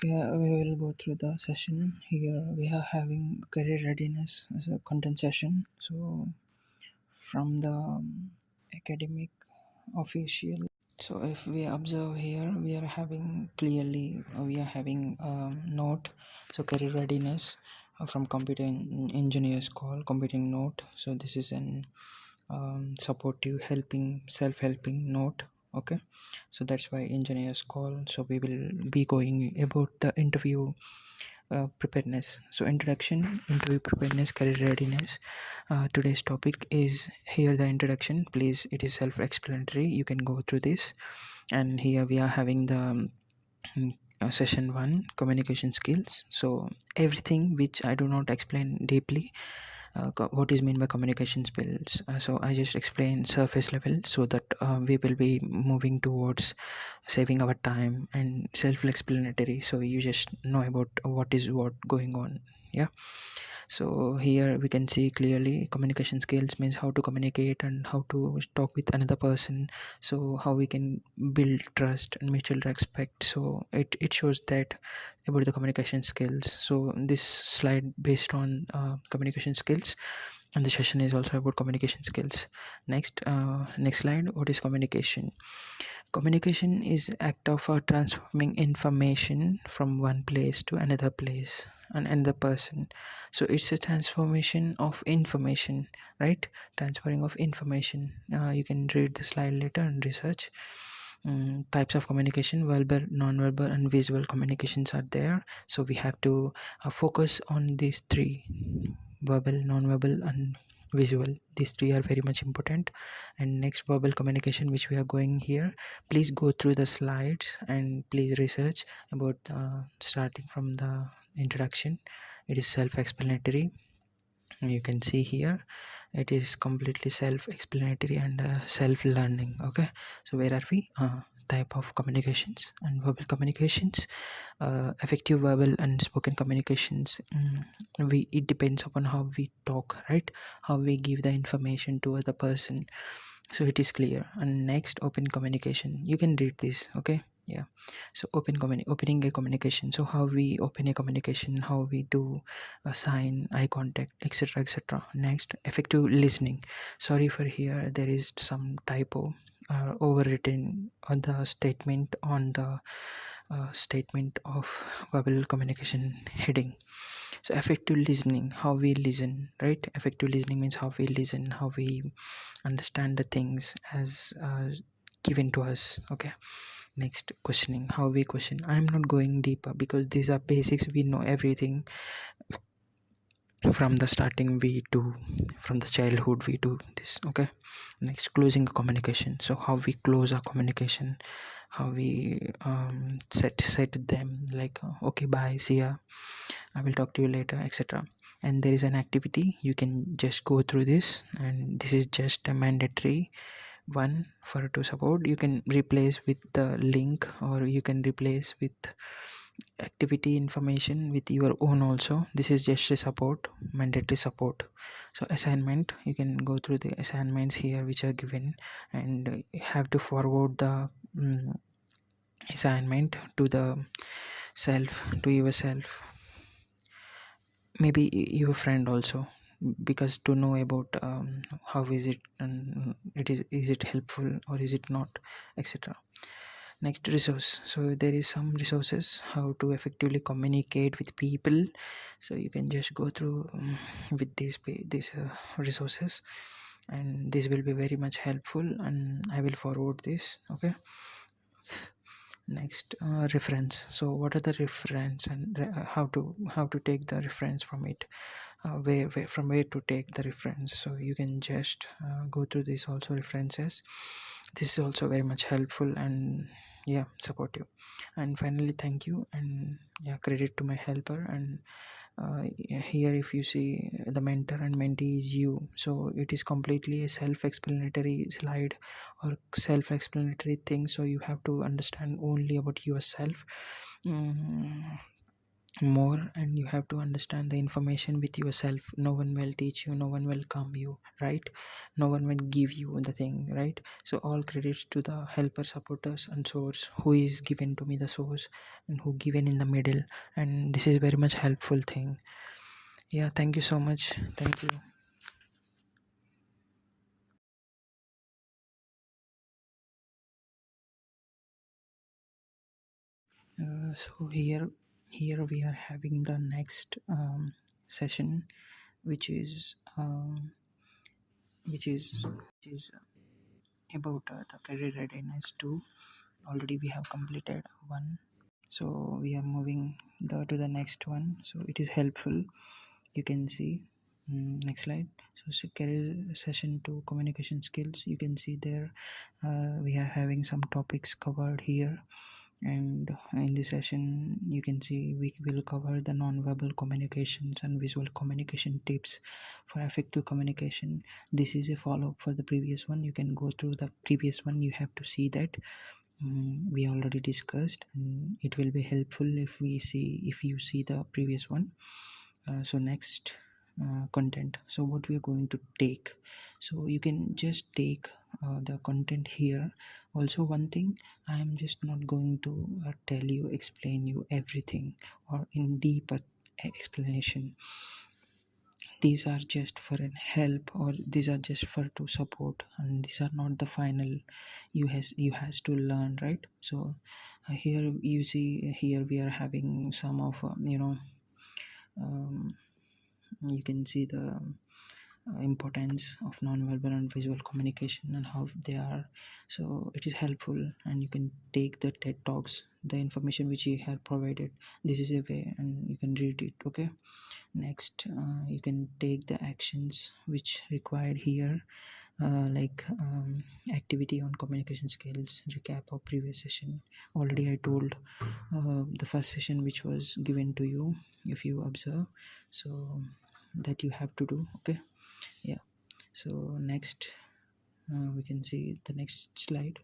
Yeah, we will go through the session. Here we are having career readiness as a content session. So from the academic official. So if we observe here, we are having clearly we are having note. So career readiness from computer engineers call computing note. So this is an supportive helping self-helping note. Okay, so that's why engineers call. So we will be going about the interview preparedness. So introduction, interview preparedness, career readiness. Today's topic is here the introduction. Please, it is self-explanatory. You can go through this. And here we are having the session 1, communication skills. So everything which I do not explain deeply, what is mean by communication skills. So I just explain surface level so that we will be moving towards saving our time and self-explanatory, so you just know about what is what going on. Yeah, so here we can see clearly communication skills means how to communicate and how to talk with another person, so how we can build trust and mutual respect. So it shows that about the communication skills. So this slide based on communication skills, and the session is also about communication skills. Next slide. What is communication? Communication is act of transforming information from one place to another place and another person. So it's a transformation of information, right? Transferring of information. You can read the slide later and research. Types of communication: verbal, non-verbal, and visual communications are there. So we have to focus on these three: verbal, non-verbal, and visual. These three are very much important. And next, verbal communication, which we are going here. Please go through the slides and please research about starting from the introduction. It is self-explanatory. You can see here it is completely self-explanatory and self-learning. Okay, so where are we? Type of communications and verbal communications, effective verbal and spoken communications. We It depends upon how we talk, right? How we give the information to other person. So it is clear. And next, open communication. You can read this. Okay, yeah. So opening a communication. So how we open a communication, how we do a sign, eye contact, etc, etc. Next, effective listening. Sorry for here there is some typo overwritten on the statement on the statement of verbal communication heading. So effective listening, how we listen, right? Effective listening means how we listen, how we understand the things as given to us. Okay, next, questioning, how we question. I am not going deeper because these are basics, we know everything from the starting. We do from the childhood, we do this. Okay, next, closing communication. So how we close our communication, how we say to them like okay, bye, see ya, I will talk to you later, etc. And there is an activity, you can just go through this, and this is just a mandatory one for to support. You can replace with the link, or you can replace with activity information with your own also. This is just a support, mandatory support. So assignment, you can go through the assignments here which are given, and you have to forward the assignment to the self, to yourself, maybe your friend also, because to know about how is it, and is it helpful or is it not, etc. Next, resource. So there is some resources how to effectively communicate with people. So you can just go through with these resources, and this will be very much helpful, and I will forward this. Okay, next, reference. So what are the reference, and how to take the reference from it, from where to take the reference. So you can just go through this also, references. This is also very much helpful and yeah, supportive. And finally, thank you, and yeah, credit to my helper. And here if you see, the mentor and mentee is you, so it is completely a self-explanatory slide or self-explanatory thing. So you have to understand only about yourself. more, and you have to understand the information with yourself. No one will teach you, no one will come you, right? No one will give you the thing, right? So all credits to the helper, supporters, and source, who is given to me the source and who given in the middle. And this is very much helpful thing. Yeah, thank you so much. Thank you. So here we are having the next session, which is which is about the career readiness 2. Already we have completed one, so we are moving to the next one, so it is helpful. You can see, next slide. So career session 2, communication skills. You can see there, we are having some topics covered here. And in this session you can see we will cover the non-verbal communications and visual communication tips for effective communication. This is a follow-up for the previous one. You can go through the previous one, you have to see that. We already discussed, and it will be helpful if you see the previous one. So next, content. So what we are going to take, so you can just take the content here. Also, one thing, I am just not going to tell you, explain you everything or in deeper explanation. These are just for an help, or these are just for to support, and these are not the final. You has to learn, right? So here you see, here we are having some of um, you can see the importance of non-verbal and visual communication and how they are. So it is helpful, and you can take the TED talks, the information which you have provided. This is a way, and you can read it. Okay, next, you can take the actions which required here, like activity on communication skills, recap of previous session. Already I told the first session which was given to you, if you observe, so that you have to do. Okay, yeah. So next, we can see the next slide.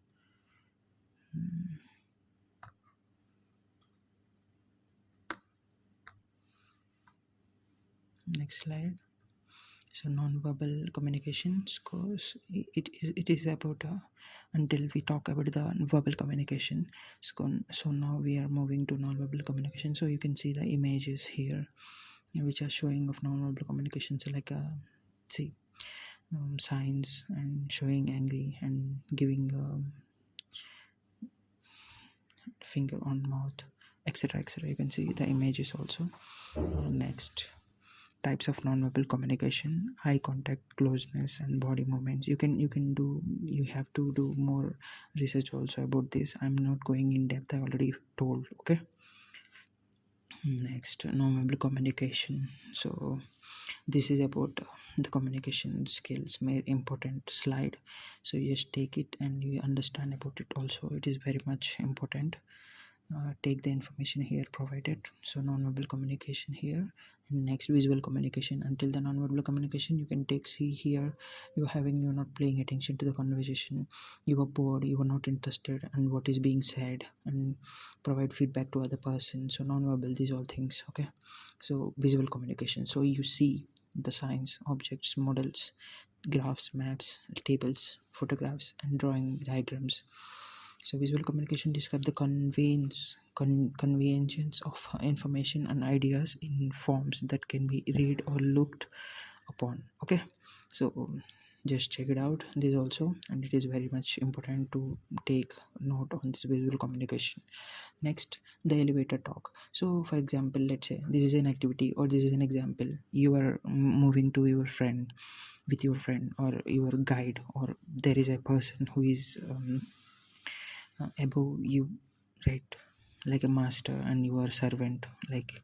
Next slide. So non-verbal communication scores, it is about until we talk about the verbal communication. So now we are moving to non-verbal communication. So you can see the images here which are showing of non-verbal communications, like see, signs and showing angry and giving finger on mouth, etc, etc. You can see the images also. Next, types of non-verbal communication: eye contact, closeness, and body movements. You have to do more research also about this. I'm not going in depth, I already told. Okay, next, non-verbal communication. So this is about the communication skills, very important slide. So you just take it and you understand about it also. It is very much important. Take the information here provided. So non-verbal communication here. And next, visual communication. Until the non-verbal communication, you can take, see here, you're not paying attention to the conversation, you are bored, you are not interested and what is being said, and provide feedback to other person. So non-verbal, these all things. Okay, so visual communication, so you see the signs, objects, models, graphs, maps, tables, photographs, and drawing diagrams. So visual communication describe the convenience of information and ideas in forms that can be read or looked upon. Okay, so just check it out, this also, and it is very much important to take note on this visual communication. Next, the elevator talk. So for example, let's say this is an activity, or this is an example. You are moving to your friend, with your friend or your guide, or there is a person who is above you, right? Like a master, and you are servant, like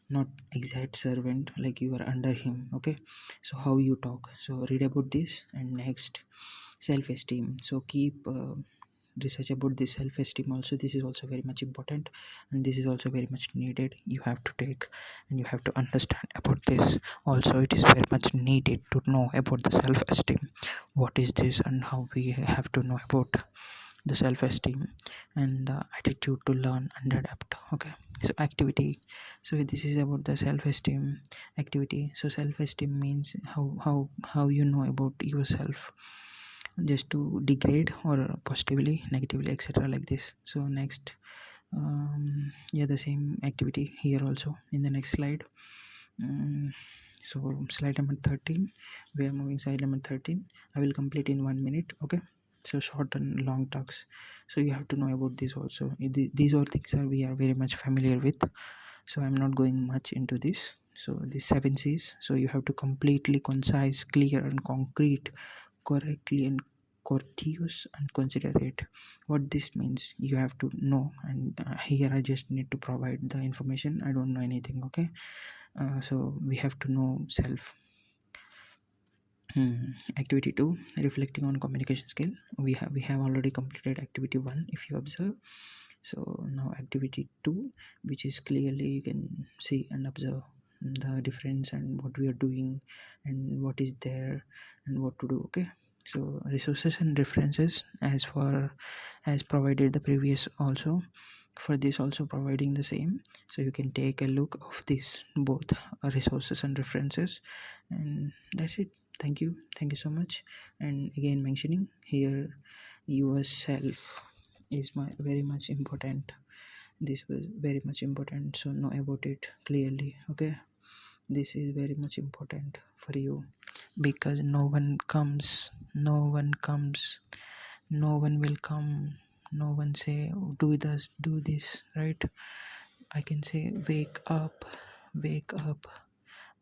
not exact servant, like you are under him. Okay, so how you talk, so read about this. And next, self-esteem. So keep research about this self-esteem also. This is also very much important, and this is also very much needed. You have to take and you have to understand about this also. It is very much needed to know about the self-esteem, what is this and how we have to know about the self-esteem, and the attitude to learn and adapt. Okay, so activity. So this is about the self-esteem activity. So self-esteem means how you know about yourself, just to degrade or positively, negatively, etc., like this. So next, yeah, the same activity here also in the next slide. Mm, so slide number 13, we are moving slide number 13. I will complete in 1 minute. Okay, so short and long talks. So you have to know about this also. These all things are we are very much familiar with, so I'm not going much into this. So the 7 C's. So you have to completely concise, clear and concrete, correctly and courteous and considerate. What this means you have to know, and here I just need to provide the information. I don't know anything. Okay, so we have to know self. Activity 2, reflecting on communication skill. We have already completed activity 1, if you observe. So now activity 2, which is clearly you can see and observe the difference and what we are doing and what is there and what to do. Okay, so resources and references, as for as provided the previous also, for this also providing the same. So you can take a look of this both resources and references, and that's it. Thank you so much. And again mentioning here, yourself is my very much important. This was very much important, so know about it clearly. Okay, this is very much important for you, because no one comes, no one will come, no one say do this, right? I can say wake up,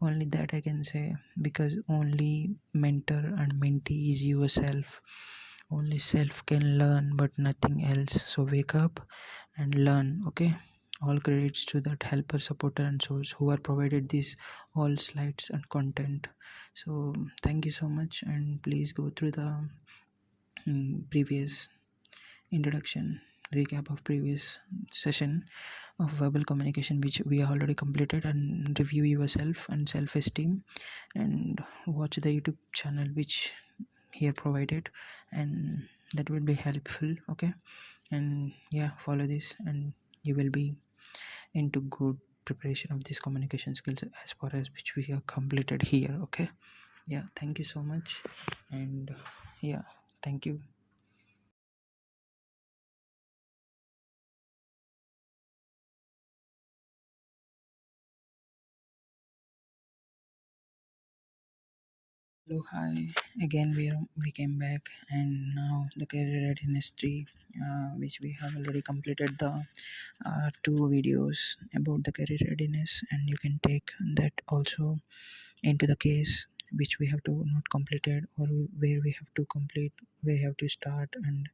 only that I can say, because only mentor and mentee is yourself. Only self can learn, but nothing else. So wake up and learn. Okay, all credits to that helper, supporter and source who are provided these all slides and content. So thank you so much, and please go through the previous introduction, recap of previous session of verbal communication, which we already completed, and review yourself and self-esteem, and watch the YouTube channel which here provided, and that will be helpful. Okay, and yeah, follow this and you will be into good preparation of this communication skills as far as which we have completed here. Okay, yeah, thank you so much, and yeah, thank you. Hello, hi. Again, we came back, and now the career readiness tree, which we have already completed the 2 videos about the career readiness, and you can take that also into the case which we have to not completed, or where we have to complete, where we have to start, and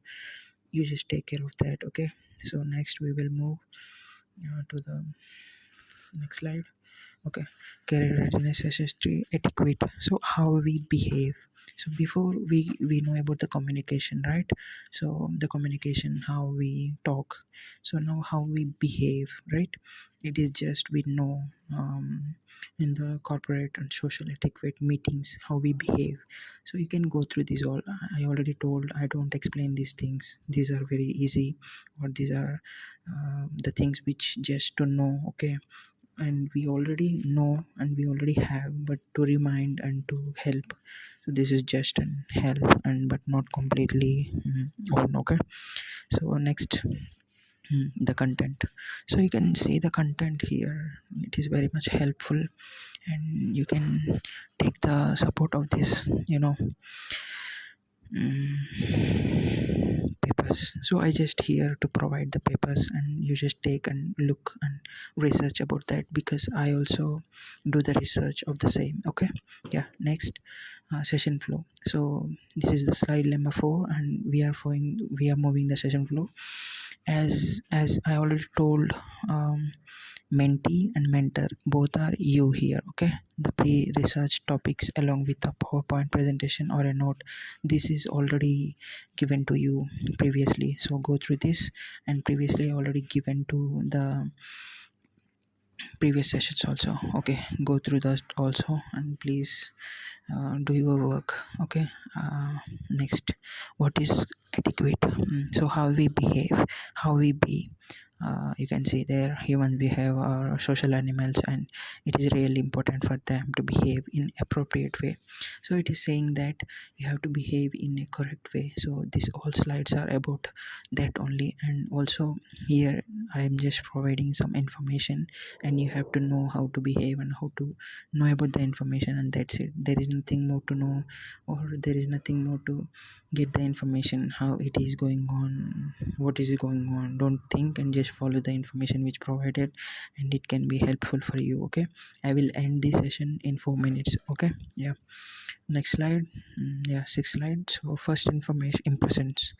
you just take care of that. Okay. So next we will move to the next slide. Okay, career readiness history etiquette. So how we behave. So before we know about the communication, right? So the communication, how we talk. So now how we behave, right? It is just we know, in the corporate and social etiquette meetings how we behave. So you can go through these all. I already told, I don't explain these things. These are very easy, or these are the things which just to know. Okay, and we already know and we already have, but to remind and to help. So this is just an help, and but not completely own. Okay, so next, the content. So you can see the content here, it is very much helpful, and you can take the support of this, papers. So I just here to provide the papers, and you just take and look and research about that, because I also do the research of the same. Okay, yeah, next, session flow. So this is the slide number 4, and we are moving the session flow. As I already told, mentee and mentor both are you here. Okay, the pre-research topics along with a PowerPoint presentation or a note, this is already given to you previously. So go through this, and previously already given to the previous sessions also. Okay, go through that also, and please do your work. Okay. Next, what is etiquette? So how we behave, how we be. You can see there humans behave are social animals, and it is really important for them to behave in appropriate way. So it is saying that you have to behave in a correct way. So these all slides are about that only. And also here I am just providing some information, and you have to know how to behave and how to know about the information, and that's it. There is nothing more to know, or there is nothing more to get the information how it is going on, what is going on. Don't think, and just follow the information which provided, and it can be helpful for you. Okay, I will end this session in 4 minutes. Okay, yeah. Next slide. Yeah, six slides. So first information impressions.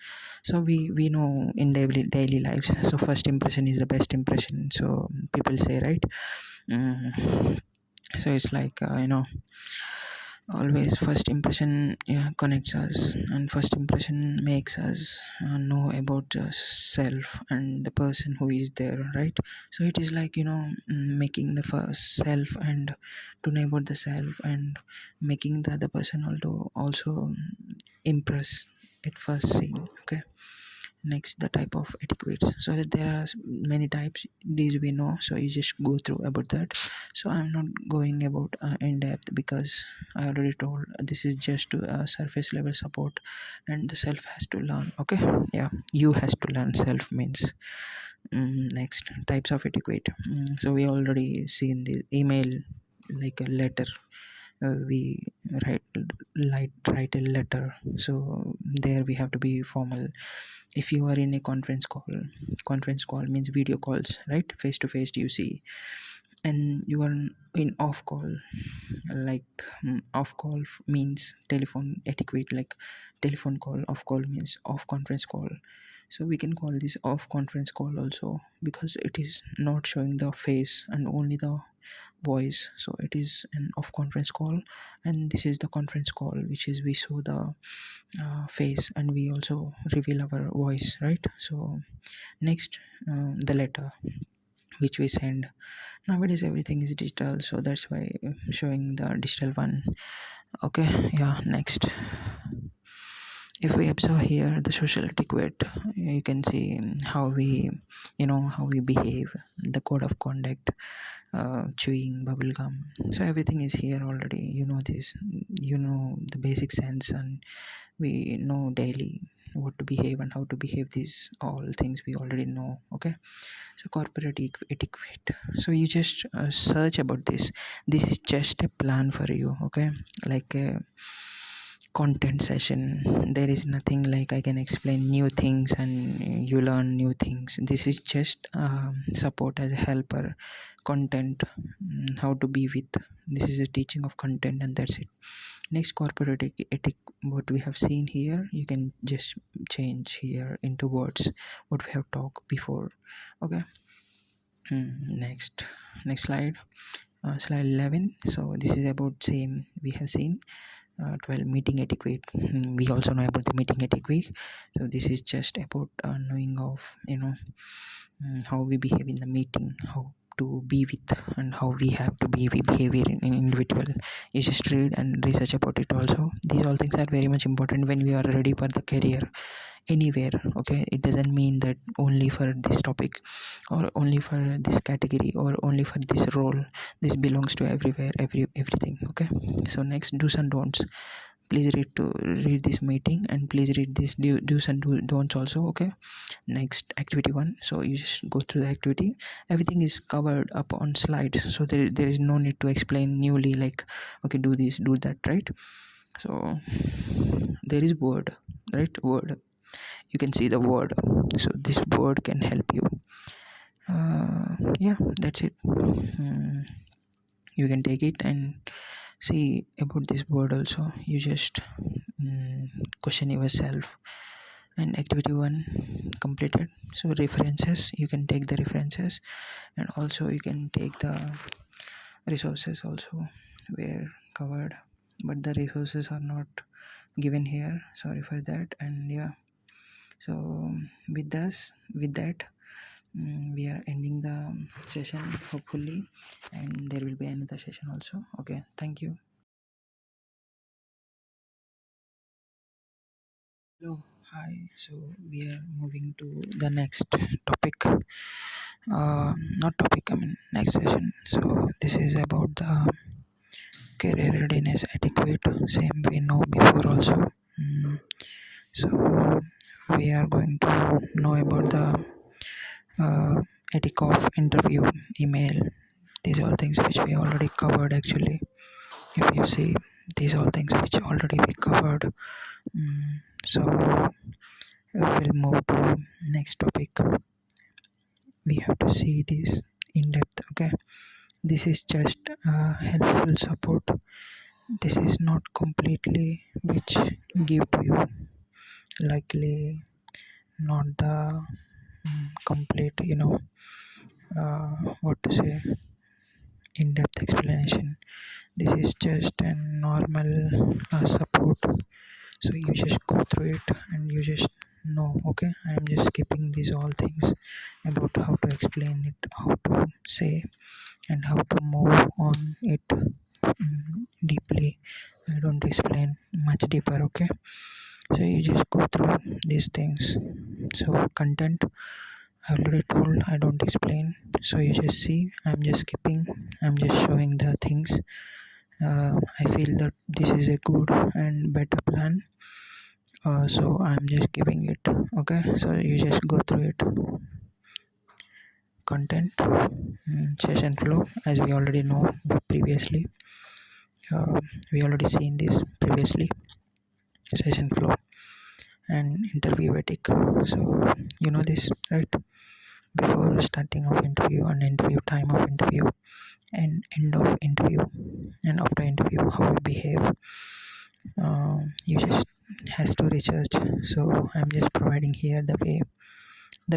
So we know in daily lives, so first impression is the best impression, so people say, right? mm, so it's like always first impression, yeah, connects us, and first impression makes us know about self and the person who is there, right? So it is like making the first self, and to know about the self, and making the other person also impress at first scene. Okay. Next, the type of etiquette. So there are many types, these we know, so you just go through about that. So I'm not going about in depth, because I already told this is just to surface level support, and the self has to learn. Okay, yeah, you has to learn. Self means next, types of etiquette. So we already seen the email, like a letter. We write write a letter, so there we have to be formal. If you are in a conference call means video calls, right? Face to face you see. And you are in off call, like off call means telephone etiquette, like telephone call. Off call means off conference call. So we can call this off conference call also, because it is not showing the face and only the voice, so it is an off conference call. And this is the conference call, which is we show the face, and we also reveal our voice, right? So next, the letter which we send. Nowadays everything is digital, so that's why showing the digital one. Okay, yeah. Next, if we observe here the social etiquette, you can see how we how we behave, the code of conduct, chewing bubble gum. So everything is here already, this, the basic sense, and we know daily what to behave and how to behave. These all things we already know. Okay. So corporate etiquette, so you just search about this is just a plan for you. Okay, like a content session. There is nothing like I can explain new things and you learn new things. This is just support as a helper. Content, how to be with. This is a teaching of content, and that's it. Next, corporate ethic. What we have seen here, you can just change here into words what we have talked before. Okay. Next slide. Slide 11. So this is about same we have seen. 12, meeting etiquette. We also know about the meeting etiquette. So this is just about knowing of how we behave in the meeting, how to be with, and how we have to be behavior in individual. You just read and research about it also. These all things are very much important when we are ready for the career anywhere. Okay, it doesn't mean that only for this topic, or only for this category, or only for this role. This belongs to everywhere, everything. Okay. So next, do's and don'ts. Please read this meeting, and please read this do's and don'ts also. Okay. Next, activity 1. So you just go through the activity. Everything is covered up on slides, so there is no need to explain newly, like okay, do this, do that, right? So there is word, right? Word, you can see the word, so this word can help you. Yeah, that's it. You can take it and see about this word also. You just question yourself. And activity 1 completed. So references, you can take the references, and also you can take the resources also were covered, but the resources are not given here, sorry for that. And yeah, so with that, we are ending the session hopefully, and there will be another session also. Okay, thank you. Hello, hi. So we are moving to the next topic. Not topic, I mean next session. So this is about the career readiness etiquette. Same we know before also. Mm, so we are going to know about the etiquette of interview, email. These all things which we already covered actually. If you see, these all things which already we covered. So we will move to next topic. We have to see this in depth. Okay, this is just helpful support. This is not completely which give to you, likely not the complete, what to say, in-depth explanation. This is just a normal support, so you just go through it and you just know. Okay, I am just skipping these all things about how to explain it, how to say, and how to move on it deeply. I don't explain much deeper. Okay, so you just go through these things. So content I already told, I don't explain. So you just see, I'm just skipping, I'm just showing the things. I feel that this is a good and better plan. So I'm just giving it. Okay, so you just go through it. Content, session flow, as we already know previously. Uh, we already seen this previously. Session flow and interview ethic. So you know this, right? Before starting of interview and interview, time of interview, and end of interview, and after interview, how we behave. You just has to research. So I'm just providing here the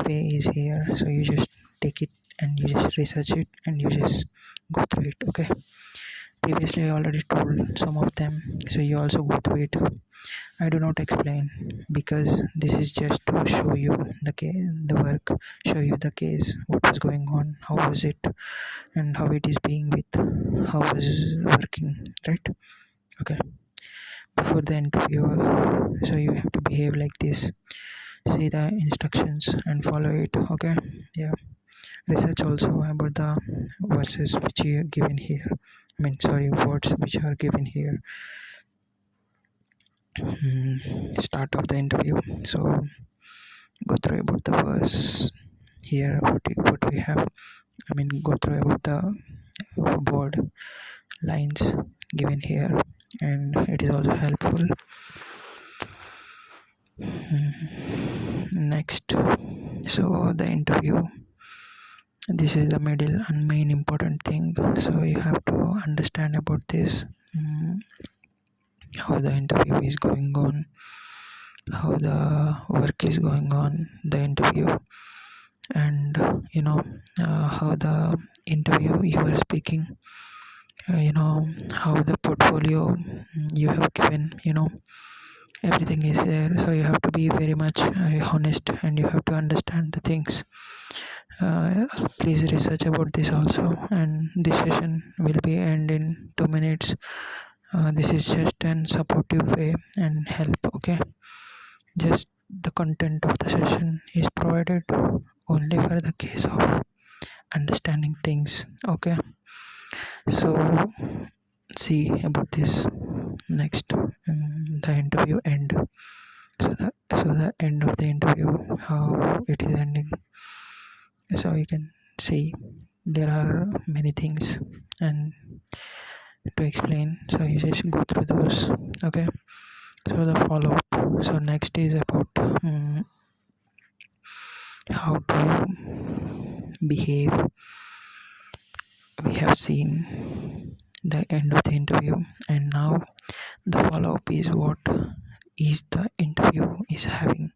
way is here. So you just take it and you just research it and you just go through it. Okay, previously I already told some of them, so you also go through it. I do not explain because this is just to show you the work, show you the case, what was going on, how was it, and how it is being with, how was working, right? Okay, before the interviewer, so you have to behave like this. See the instructions and follow it. Okay, yeah. Research also about the verses which are given here. I mean, sorry, words which are given here. Start of the interview. So go through about the verse here. What we have. I mean, go through about the word lines given here, and it is also helpful. Next, so the interview. This is the middle and main important thing. So you have to understand about this. How the interview is going on, how the work is going on, the interview, and how the interview you are speaking, how the portfolio you have given, everything is there. So you have to be very much honest and you have to understand the things. Please research about this also, and this session will be end in 2 minutes. This is just an supportive way and help. Okay, just the content of the session is provided only for the case of understanding things. Okay, so see about this next. The interview end. So the end of the interview, how it is ending. So you can see there are many things and to explain. So you just go through those. Okay. So the follow up. So next is about how to behave. We have seen the end of the interview, and now the follow up is what is the interview is having.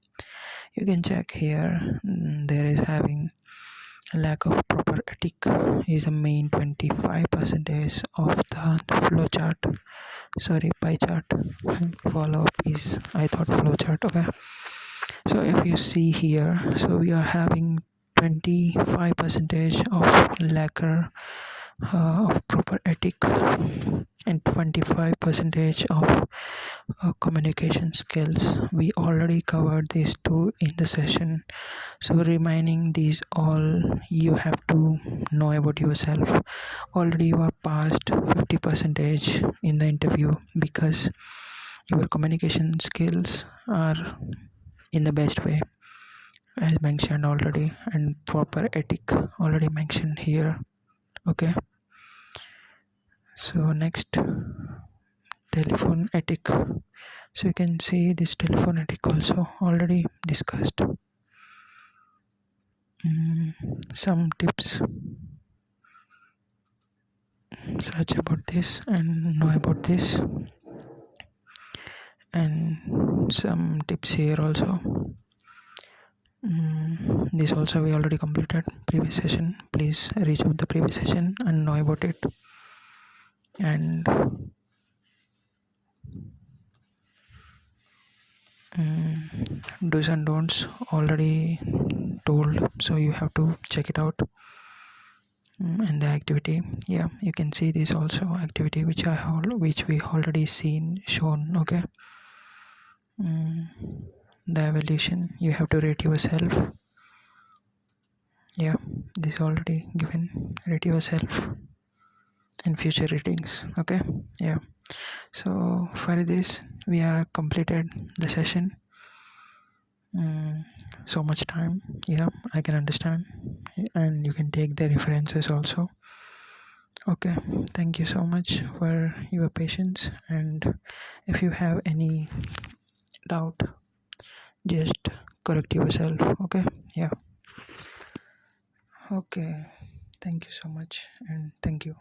You can check here. There is having lack of proper ethic is the main 25 percentage of the flow chart. Sorry, pie chart. Follow up is, I thought, flow chart. Okay, so if you see here, so we are having 25 percentage of lacker of proper ethic, and 25 percentage of communication skills. We already covered these two in the session, so remaining these all you have to know about yourself. Already you are past 50 percentage in the interview because your communication skills are in the best way as mentioned already, and proper ethic already mentioned here. Okay, so next, telephone ethic. So you can see this telephone ethic also already discussed. Some tips, search about this and know about this, and some tips here also. This also we already completed previous session. Please reach out the previous session and know about it. And do's and don'ts already told, so you have to check it out. And the activity, yeah, you can see this also activity which we already seen shown. Okay. The evaluation, you have to rate yourself. Yeah, this already given, rate yourself and future ratings. Okay, yeah, so for this we are completed the session. So much time, yeah, I can understand, and you can take the references also. Okay, thank you so much for your patience, and if you have any doubt, just correct yourself. Okay, yeah. Okay, thank you so much, and thank you.